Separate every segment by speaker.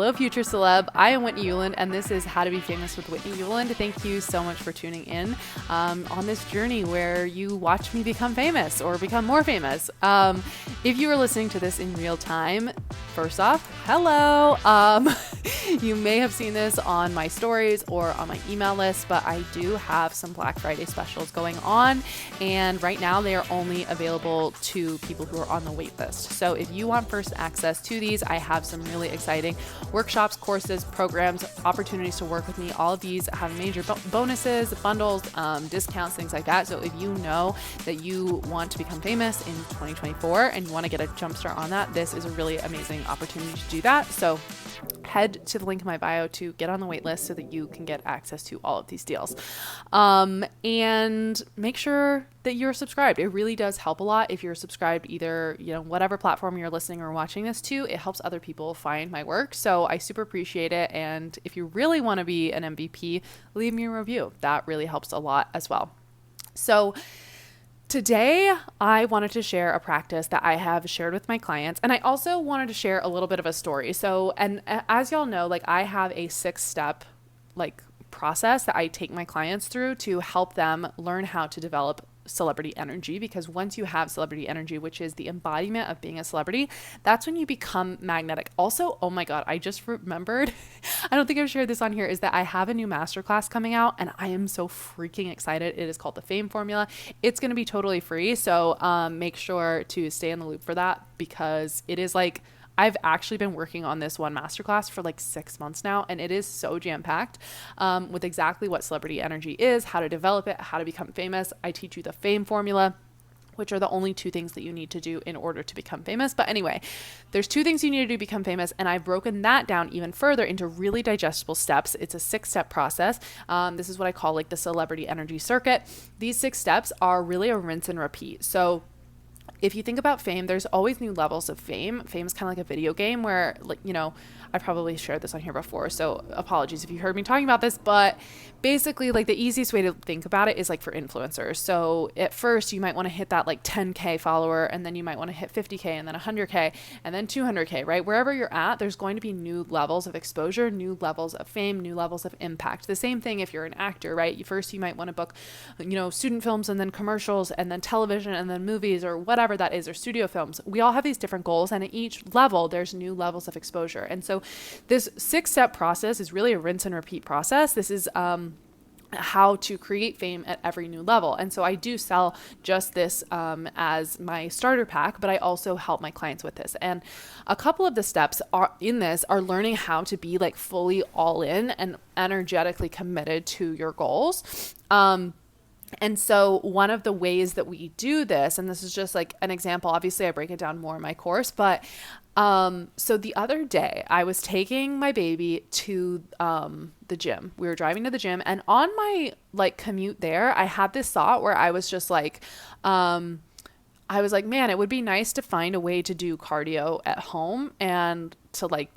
Speaker 1: Hello, future celeb. I am Whitney Euland, and this is How to Be Famous with Whitney Euland. Thank you so much for tuning in on this journey where you watch me become famous or become more famous. If you are listening to this in real time, first off, hello. You may have seen this on my stories or on my email list, but I do have some Black Friday specials going on, and right now they are only available to people who are on the wait list. So if you want first access to these, I have some really exciting workshops, courses, programs, opportunities to work with me. All of these have major bonuses, bundles, discounts, things like that. So if you know that you want to become famous in 2024 and you want to get a jumpstart on that, this is a really amazing opportunity to do that. So head to the link in my bio to get on the wait list so that you can get access to all of these deals. And make sure that you're subscribed. It really does help a lot if you're subscribed, either, whatever platform you're listening or watching this to. It helps other people find my work. So I super appreciate it. And if you really want to be an MVP, leave me a review. That really helps a lot as well. So today, I wanted to share a practice that I have shared with my clients, and I also wanted to share a little bit of a story. So, and as y'all know, I have a 6-step process that I take my clients through to help them learn how to develop celebrity energy, because once you have celebrity energy, which is the embodiment of being a celebrity, that's when you become magnetic. Also, oh my God, I just remembered, I don't think I've shared this on here, is that I have a new masterclass coming out and I am so freaking excited. It is called the Fame Formula. It's going to be totally free. So make sure to stay in the loop for that, because it is I've actually been working on this one masterclass for 6 months now, and it is so jam-packed with exactly what celebrity energy is, how to develop it, how to become famous. I teach you the Fame Formula, which are the only 2 things that you need to do in order to become famous. But anyway, there's 2 things you need to do to become famous, and I've broken that down even further into really digestible steps. It's a 6-step process. This is what I call the celebrity energy circuit. These 6 steps are really a rinse and repeat. So if you think about fame, there's always new levels of fame. Fame is kind of like a video game where, I probably shared this on here before, so apologies if you heard me talking about this, but basically, the easiest way to think about it is for influencers. So at first, you might want to hit that 10K follower, and then you might want to hit 50K, and then 100K, and then 200K, right? Wherever you're at, there's going to be new levels of exposure, new levels of fame, new levels of impact. The same thing if you're an actor, right? First, you might want to book, student films, and then commercials, and then television, and then movies, or whatever that is, or studio films. We all have these different goals, and at each level, there's new levels of exposure. And so this 6-step process is really a rinse and repeat process. This is how to create fame at every new level. And so I do sell just this as my starter pack, but I also help my clients with this. And a couple of the steps are learning how to be fully all in and energetically committed to your goals. And so one of the ways that we do this, and this is just an example, obviously I break it down more in my course, but so the other day I was taking my baby to the gym. We were driving to the gym, and on my commute there, I had this thought where I was just I was man, it would be nice to find a way to do cardio at home, and to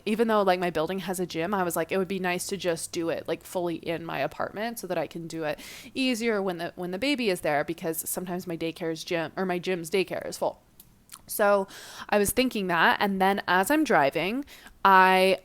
Speaker 1: even though my building has a gym, I was it would be nice to just do it fully in my apartment so that I can do it easier when the baby is there, because sometimes my gym's daycare is full. So I was thinking that, and then as I'm driving, I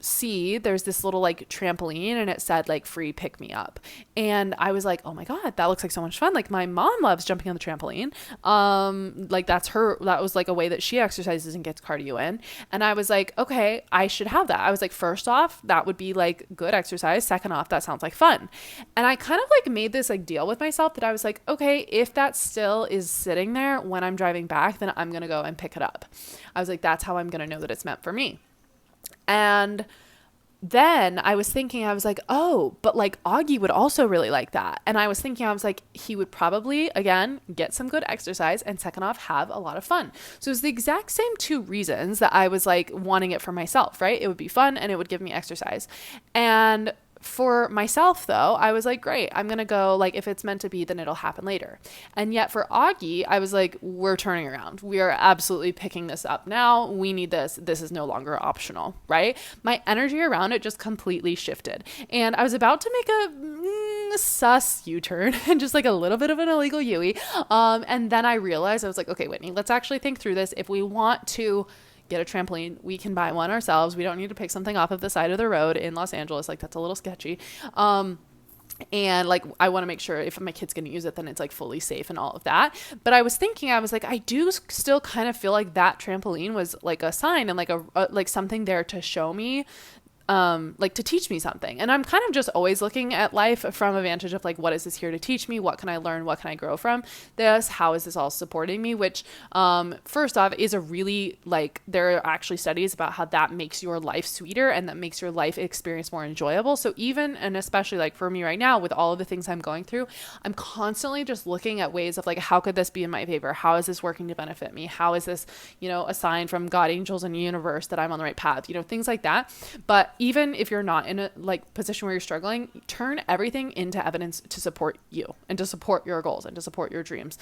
Speaker 1: see there's this little trampoline, and it said free pick me up, and I was oh my God, that looks like so much fun. My mom loves jumping on the trampoline. That was a way that she exercises and gets cardio in. And I was okay, I should have that. I was first off, that would be good exercise. Second off, that sounds like fun. And I kind of made this deal with myself that I was okay, if that still is sitting there when I'm driving back, then I'm going to go and pick it up. I was that's how I'm going to know that it's meant for me. And then I was thinking, I was oh, but Augie would also really like that. And I was thinking, I was he would probably, again, get some good exercise, and second off, have a lot of fun. So it was the exact same 2 reasons that I was wanting it for myself, right? It would be fun and it would give me exercise. And for myself though, I was great, I'm going to go, if it's meant to be, then it'll happen later. And yet for Augie, I was we're turning around. We are absolutely picking this up now. We need this. This is no longer optional, right? My energy around it just completely shifted. And I was about to make a sus U-turn and just a little bit of an illegal Yui. And then I realized, I was okay, Whitney, let's actually think through this. If we want to get a trampoline. We can buy one ourselves. We don't need to pick something off of the side of the road in Los Angeles. Like, that's a little sketchy. And like, I want to make sure if my kid's going to use it, then it's like fully safe and all of that. But I was thinking, I was like, I do still kind of feel like that trampoline was like a sign and like like something there to show me, like to teach me something. And I'm kind of just always looking at life from a vantage of like, what is this here to teach me? What can I learn? What can I grow from this? How is this all supporting me? Which, first off, is a really, like, there are actually studies about how that makes your life sweeter and that makes your life experience more enjoyable. So even, and especially like for me right now with all of the things I'm going through, I'm constantly just looking at ways of like, how could this be in my favor? How is this working to benefit me? How is this, a sign from God, angels, and universe that I'm on the right path, things like that. But even if you're not in a like position where you're struggling, turn everything into evidence to support you and to support your goals and to support your dreams.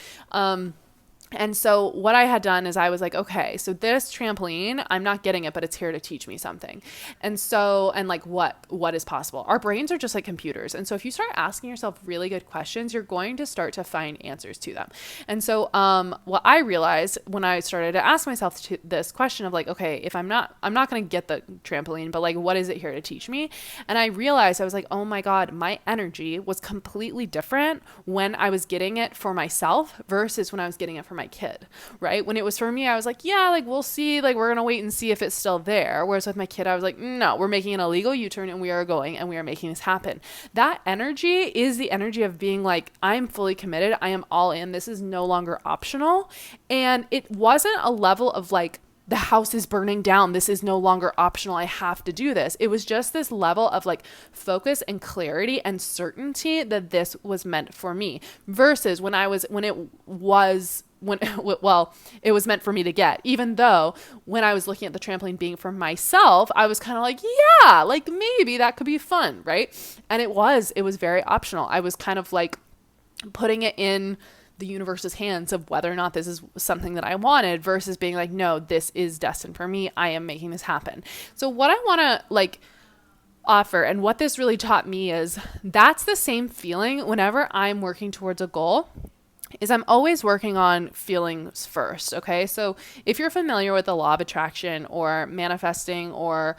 Speaker 1: And so what I had done is I was like, okay, so this trampoline, I'm not getting it, but it's here to teach me something. And so, and like, what is possible? Our brains are just like computers. And so if you start asking yourself really good questions, you're going to start to find answers to them. And so, what I realized when I started to ask myself this question of like, okay, if I'm not going to get the trampoline, but like, what is it here to teach me? And I realized, I was like, oh my God, my energy was completely different when I was getting it for myself versus when I was getting it for my kid, right? When it was for me, I was like, yeah, like we'll see, like we're gonna wait and see if it's still there. Whereas with my kid, I was like, no, we're making an illegal U-turn and we are going and we are making this happen. That energy is the energy of being like, I'm fully committed. I am all in. This is no longer optional. And it wasn't a level of like, the house is burning down. This is no longer optional. I have to do this. It was just this level of like focus and clarity and certainty that this was meant for me versus it was meant for me to get, even though when I was looking at the trampoline being for myself, I was kind of like, yeah, like maybe that could be fun. Right. And it was very optional. I was kind of like putting it in the universe's hands of whether or not this is something that I wanted versus being like, no, this is destined for me. I am making this happen. So what I want to like offer and what this really taught me is that's the same feeling whenever I'm working towards a goal. Is I'm always working on feelings first. Okay. So if you're familiar with the law of attraction or manifesting or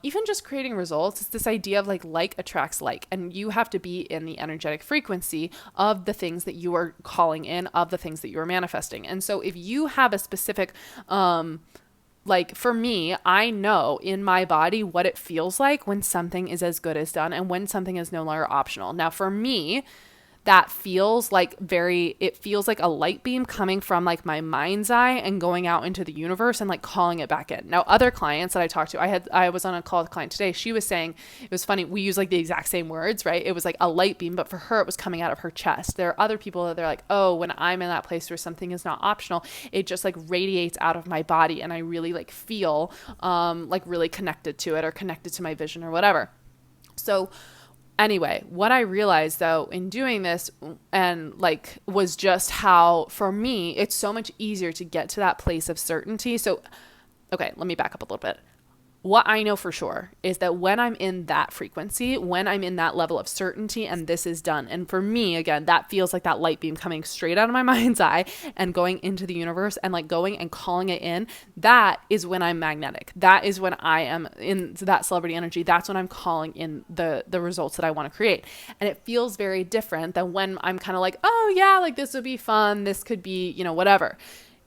Speaker 1: even just creating results, it's this idea of like attracts like, and you have to be in the energetic frequency of the things that you are calling in, of the things that you are manifesting. And so if you have a specific, like for me, I know in my body what it feels like when something is as good as done and when something is no longer optional. Now for me, that feels like it feels like a light beam coming from like my mind's eye and going out into the universe and like calling it back in. Now, other clients that I talked to, I was on a call with a client today. She was saying, it was funny. We use like the exact same words, right? It was like a light beam, but for her, it was coming out of her chest. There are other people that they're like, oh, when I'm in that place where something is not optional, it just like radiates out of my body. And I really like feel, like really connected to it or connected to my vision or whatever. So anyway, what I realized though in doing this and like was just how for me, it's so much easier to get to that place of certainty. So, okay, let me back up a little bit. What I know for sure is that when I'm in that frequency, when I'm in that level of certainty and this is done, and for me, again, that feels like that light beam coming straight out of my mind's eye and going into the universe and like going and calling it in, that is when I'm magnetic. That is when I am in that celebrity energy. That's when I'm calling in the results that I want to create. And it feels very different than when I'm kind of like, oh yeah, like this would be fun. This could be, whatever.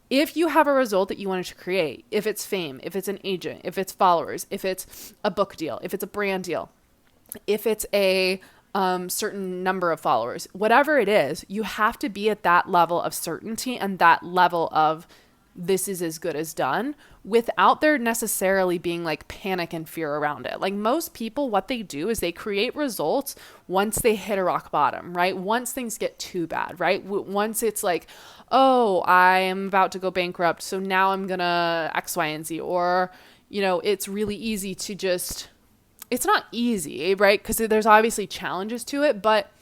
Speaker 1: If you have a result that you wanted to create, if it's fame, if it's an agent, if it's followers, if it's a book deal, if it's a brand deal, if it's a certain number of followers, whatever it is, you have to be at that level of certainty and that level of this is as good as done without there necessarily being like panic and fear around it. Like most people, what they do is they create results once they hit a rock bottom, right? Once things get too bad, right? Once it's like, oh, I am about to go bankrupt, so now I'm gonna X, Y, and Z. Or, it's really easy to it's not easy, right? Because there's obviously challenges to it, but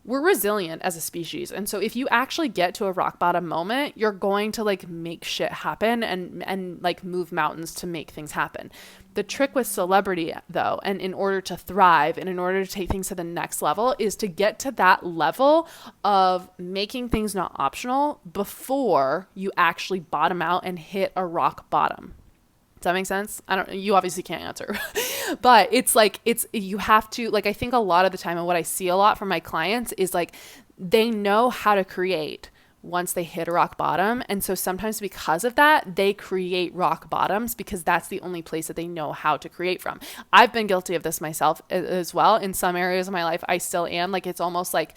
Speaker 1: we're resilient as a species. And so if you actually get to a rock bottom moment, you're going to like make shit happen and like move mountains to make things happen. The trick with celebrity though, and in order to thrive and in order to take things to the next level is to get to that level of making things not optional before you actually bottom out and hit a rock bottom. Does that make sense? You obviously can't answer, but you have to, like, I think a lot of the time, and what I see a lot from my clients is like, they know how to create once they hit a rock bottom. And so sometimes because of that, they create rock bottoms because that's the only place that they know how to create from. I've been guilty of this myself as well. In some areas of my life, I still am. Like, it's almost like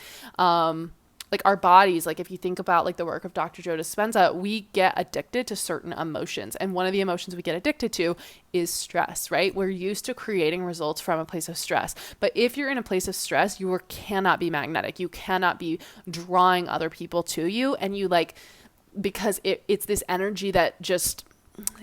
Speaker 1: our bodies, like if you think about like the work of Dr. Joe Dispenza, we get addicted to certain emotions. And one of the emotions we get addicted to is stress, right? We're used to creating results from a place of stress. But if you're in a place of stress, you cannot be magnetic. You cannot be drawing other people to you. And because it's this energy that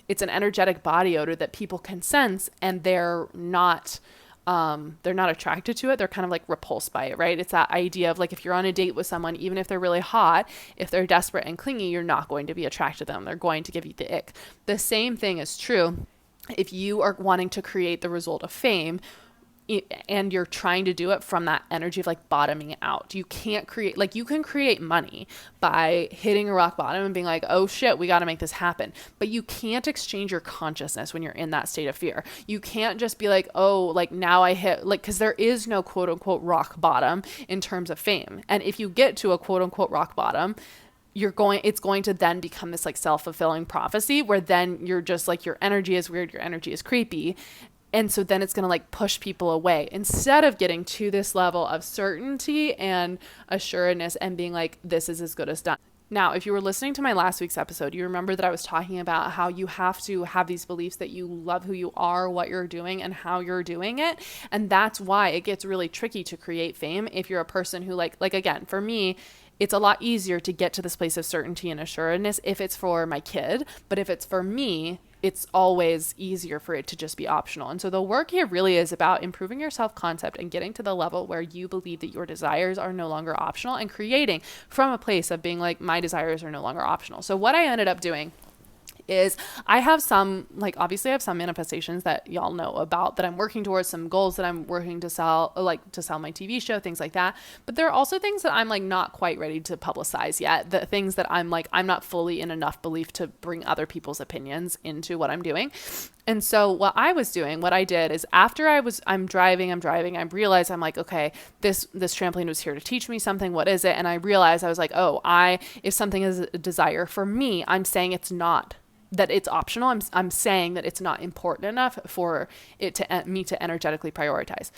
Speaker 1: it's an energetic body odor that people can sense, and they're not attracted to it. They're kind of like repulsed by it, right? It's that idea of like, if you're on a date with someone, even if they're really hot, if they're desperate and clingy, you're not going to be attracted to them. They're going to give you the ick. The same thing is true if you are wanting to create the result of fame, and you're trying to do it from that energy of like bottoming out. You can't create, like, you can create money by hitting a rock bottom and being like, oh shit, we got to make this happen. But you can't exchange your consciousness when you're in that state of fear. You can't just be like, oh, like now I hit, like, because there is no quote unquote rock bottom in terms of fame. And if you get to a quote unquote rock bottom, it's going to then become this like self-fulfilling prophecy where then you're just like, your energy is weird, your energy is creepy. And so then it's going to like push people away instead of getting to this level of certainty and assuredness and being like, this is as good as done. Now, if you were listening to my last week's episode, you remember that I was talking about how you have to have these beliefs that you love who you are, what you're doing, and how you're doing it. And that's why it gets really tricky to create fame if you're a person who like again, for me, it's a lot easier to get to this place of certainty and assuredness if it's for my kid. But if it's for me, it's always easier for it to just be optional. And so the work here really is about improving your self-concept and getting to the level where you believe that your desires are no longer optional and creating from a place of being like, my desires are no longer optional. So what I ended up doing is I have some, like, obviously I have some manifestations that y'all know about that I'm working towards, some goals that I'm working to sell, like to sell my TV show, things like that. But there are also things that I'm like not quite ready to publicize yet. The things that I'm like, I'm not fully in enough belief to bring other people's opinions into what I'm doing. And so what I did is after I'm driving, I realized I'm like, okay, this trampoline was here to teach me something. What is it? And I realized I was like, if something is a desire for me, I'm saying it's not, that it's optional. I'm saying that it's not important enough for it to me to energetically prioritize.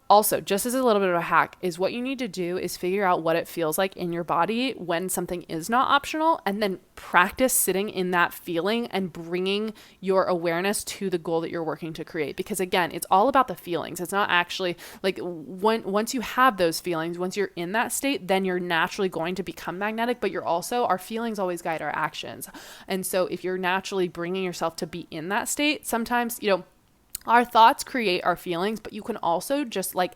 Speaker 1: Also, just as a little bit of a hack, is what you need to do is figure out what it feels like in your body when something is not optional, and then practice sitting in that feeling and bringing your awareness to the goal that you're working to create. Because again, it's all about the feelings. It's not actually like once you have those feelings, once you're in that state, then you're naturally going to become magnetic, but our feelings always guide our actions. And so if you're naturally bringing yourself to be in that state, sometimes, our thoughts create our feelings, but you can also just like,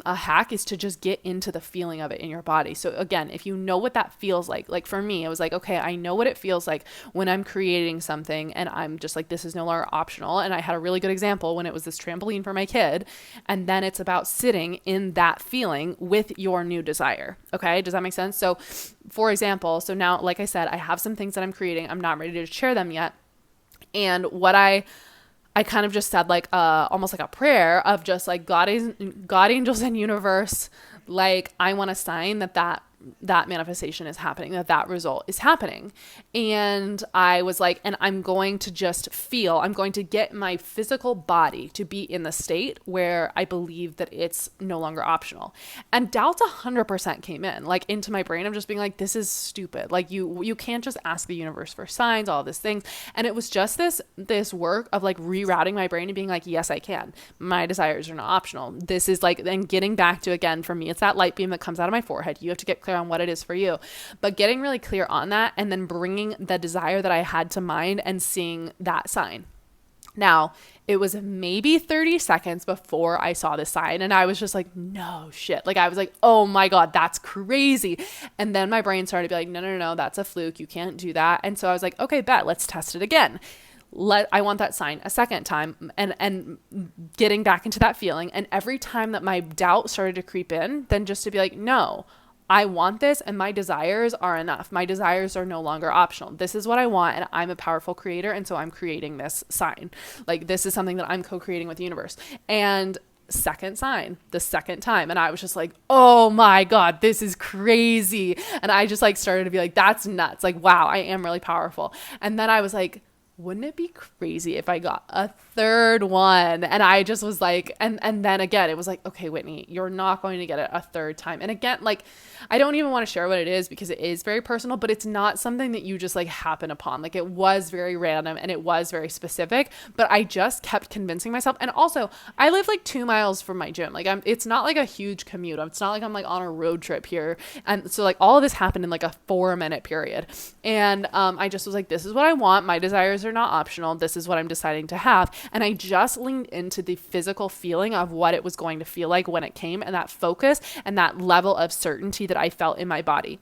Speaker 1: a hack is to just get into the feeling of it in your body. So again, if you know what that feels like for me, it was like, okay, I know what it feels like when I'm creating something and I'm just like, this is no longer optional. And I had a really good example when it was this trampoline for my kid. And then it's about sitting in that feeling with your new desire. Okay. Does that make sense? So for example, so now, like I said, I have some things that I'm creating. I'm not ready to share them yet. And what I kind of just said like almost like a prayer of just like God, angels, and universe, like I want a sign that manifestation is happening, that result is happening. And I was like, and I'm going to get my physical body to be in the state where I believe that it's no longer optional. And doubts 100% came in, like into my brain. I'm just being like, this is stupid. Like you can't just ask the universe for signs, all these things. And it was just this work of like rerouting my brain and being like, yes, I can. My desires are not optional. This is like, and getting back to, again, for me, it's that light beam that comes out of my forehead. You have to get clear on what it is for you, but getting really clear on that and then bringing the desire that I had to mind and seeing that sign. Now, it was maybe 30 seconds before I saw the sign and I was just like, no shit. Like I was like, oh my God, that's crazy. And then my brain started to be like, no, that's a fluke. You can't do that. And so I was like, okay, bet, let's test it again. I want that sign a second time, and getting back into that feeling. And every time that my doubt started to creep in, then just to be like, no, I want this and my desires are enough. My desires are no longer optional. This is what I want and I'm a powerful creator. And so I'm creating this sign. Like this is something that I'm co-creating with the universe. And second sign, the second time. And I was just like, oh my God, this is crazy. And I just like started to be like, that's nuts. Like, wow, I am really powerful. And then I was like, wouldn't it be crazy if I got a third one? And I just was like, and then again, it was like, okay, Whitney, you're not going to get it a third time. And again, like, I don't even want to share what it is because it is very personal, but it's not something that you just like happen upon. Like it was very random and it was very specific, but I just kept convincing myself. And also I live like 2 miles from my gym. Like it's not like a huge commute. It's not like I'm like on a road trip here. And so like all of this happened in like a 4-minute period. And I just was like, this is what I want. My desires are not optional. This is what I'm deciding to have. And I just leaned into the physical feeling of what it was going to feel like when it came, and that focus and that level of certainty that I felt in my body.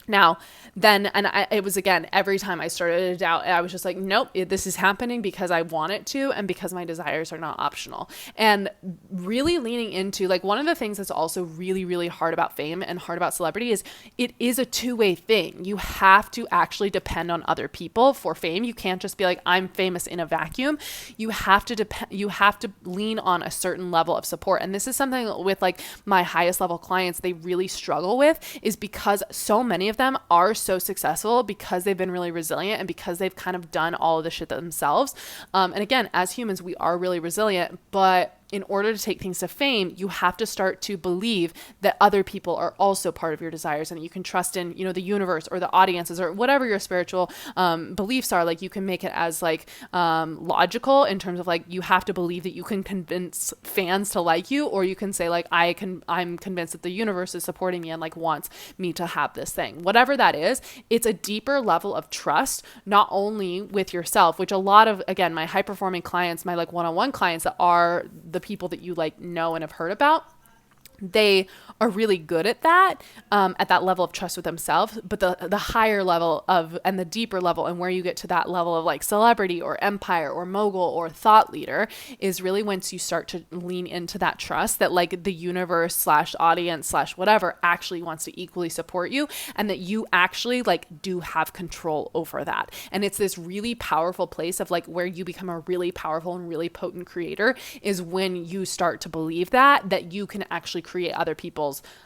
Speaker 1: Now, then, it was again, every time I started to doubt, I was just like, nope, this is happening because I want it to, and because my desires are not optional. And really leaning into like, one of the things that's also really, really hard about fame and hard about celebrity is it is a two-way thing. You have to actually depend on other people for fame. You can't just be like, I'm famous in a vacuum. You have to you have to lean on a certain level of support. And this is something with like my highest level clients, they really struggle with, is because so many of them are so successful because they've been really resilient and because they've kind of done all of the shit themselves. And again, as humans, we are really resilient, but in order to take things to fame, you have to start to believe that other people are also part of your desires and that you can trust in, the universe or the audiences or whatever your spiritual beliefs are. Like you can make it as like logical in terms of like, you have to believe that you can convince fans to like you, or you can say like, I'm convinced that the universe is supporting me and like wants me to have this thing. Whatever that is, it's a deeper level of trust, not only with yourself, which a lot of, again, my high performing clients, my like one-on-one clients that are the people that you like know and have heard about, they are really good at that level of trust with themselves. But the higher level of, and the deeper level, and where you get to that level of like celebrity or empire or mogul or thought leader, is really once you start to lean into that trust that like the universe / audience / whatever actually wants to equally support you, and that you actually like do have control over that. And it's this really powerful place of like where you become a really powerful and really potent creator, is when you start to believe that you can actually create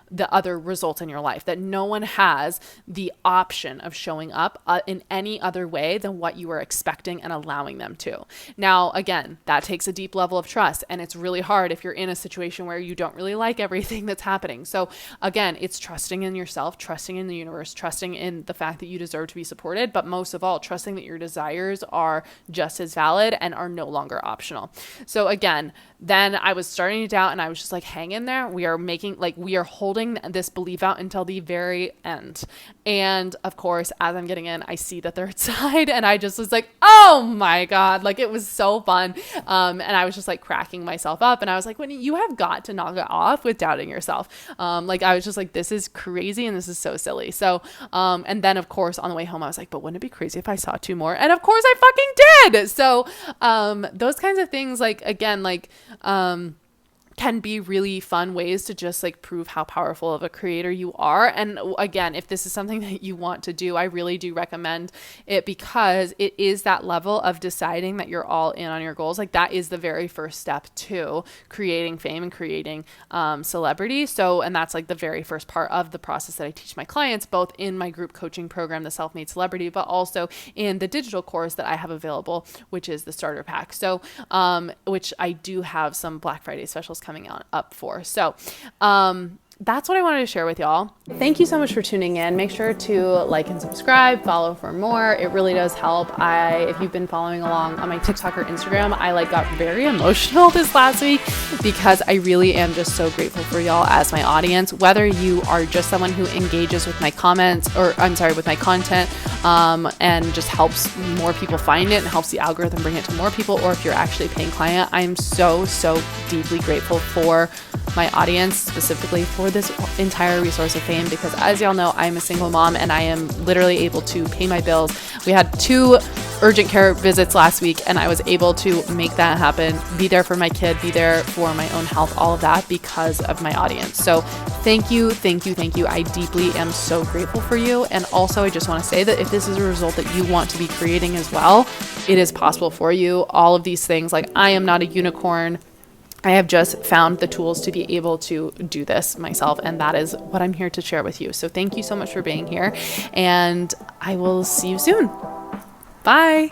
Speaker 1: the other results in your life, that no one has the option of showing up in any other way than what you are expecting and allowing them to. Now, again, that takes a deep level of trust, and it's really hard if you're in a situation where you don't really like everything that's happening. So again, it's trusting in yourself, trusting in the universe, trusting in the fact that you deserve to be supported, but most of all, trusting that your desires are just as valid and are no longer optional. So again, then I was starting to doubt, and I was just like, hang in there. We are holding this belief out until the very end. And of course, as I'm getting in, I see the third side, and I just was like, oh my God, like it was so fun. And I was just like cracking myself up, and I was like, Whitney, you have got to knock it off with doubting yourself. Like I was just like, this is crazy and this is so silly. So, and then of course on the way home, I was like, but wouldn't it be crazy if I saw 2 more? And of course I fucking did. So, those kinds of things, like, again, like, can be really fun ways to just like prove how powerful of a creator you are. And again, if this is something that you want to do, I really do recommend it, because it is that level of deciding that you're all in on your goals. Like that is the very first step to creating fame and creating celebrity. So, and that's like the very first part of the process that I teach my clients, both in my group coaching program, the Self-Made Celebrity, but also in the digital course that I have available, which is the starter pack. So, which I do have some Black Friday specials coming up for. So, that's what I wanted to share with y'all. Thank you so much for tuning in. Make sure to like and subscribe, follow for more. It really does help. If you've been following along on my TikTok or Instagram, I like got very emotional this last week because I really am just so grateful for y'all as my audience. Whether you are just someone who engages with my comments, or with my content, and just helps more people find it and helps the algorithm bring it to more people, or if you're actually a paying client, I'm so deeply grateful for my audience, specifically for this entire resource of fame, because as y'all know, I'm a single mom and I am literally able to pay my bills. We had 2 urgent care visits last week, and I was able to make that happen, be there for my kid, be there for my own health, all of that because of my audience. So thank you, thank you, thank you. I deeply am so grateful for you. And also, I just want to say that if this is a result that you want to be creating as well, it is possible for you. All of these things, like, I am not a unicorn. I have just found the tools to be able to do this myself, and that is what I'm here to share with you. So thank you so much for being here, and I will see you soon. Bye.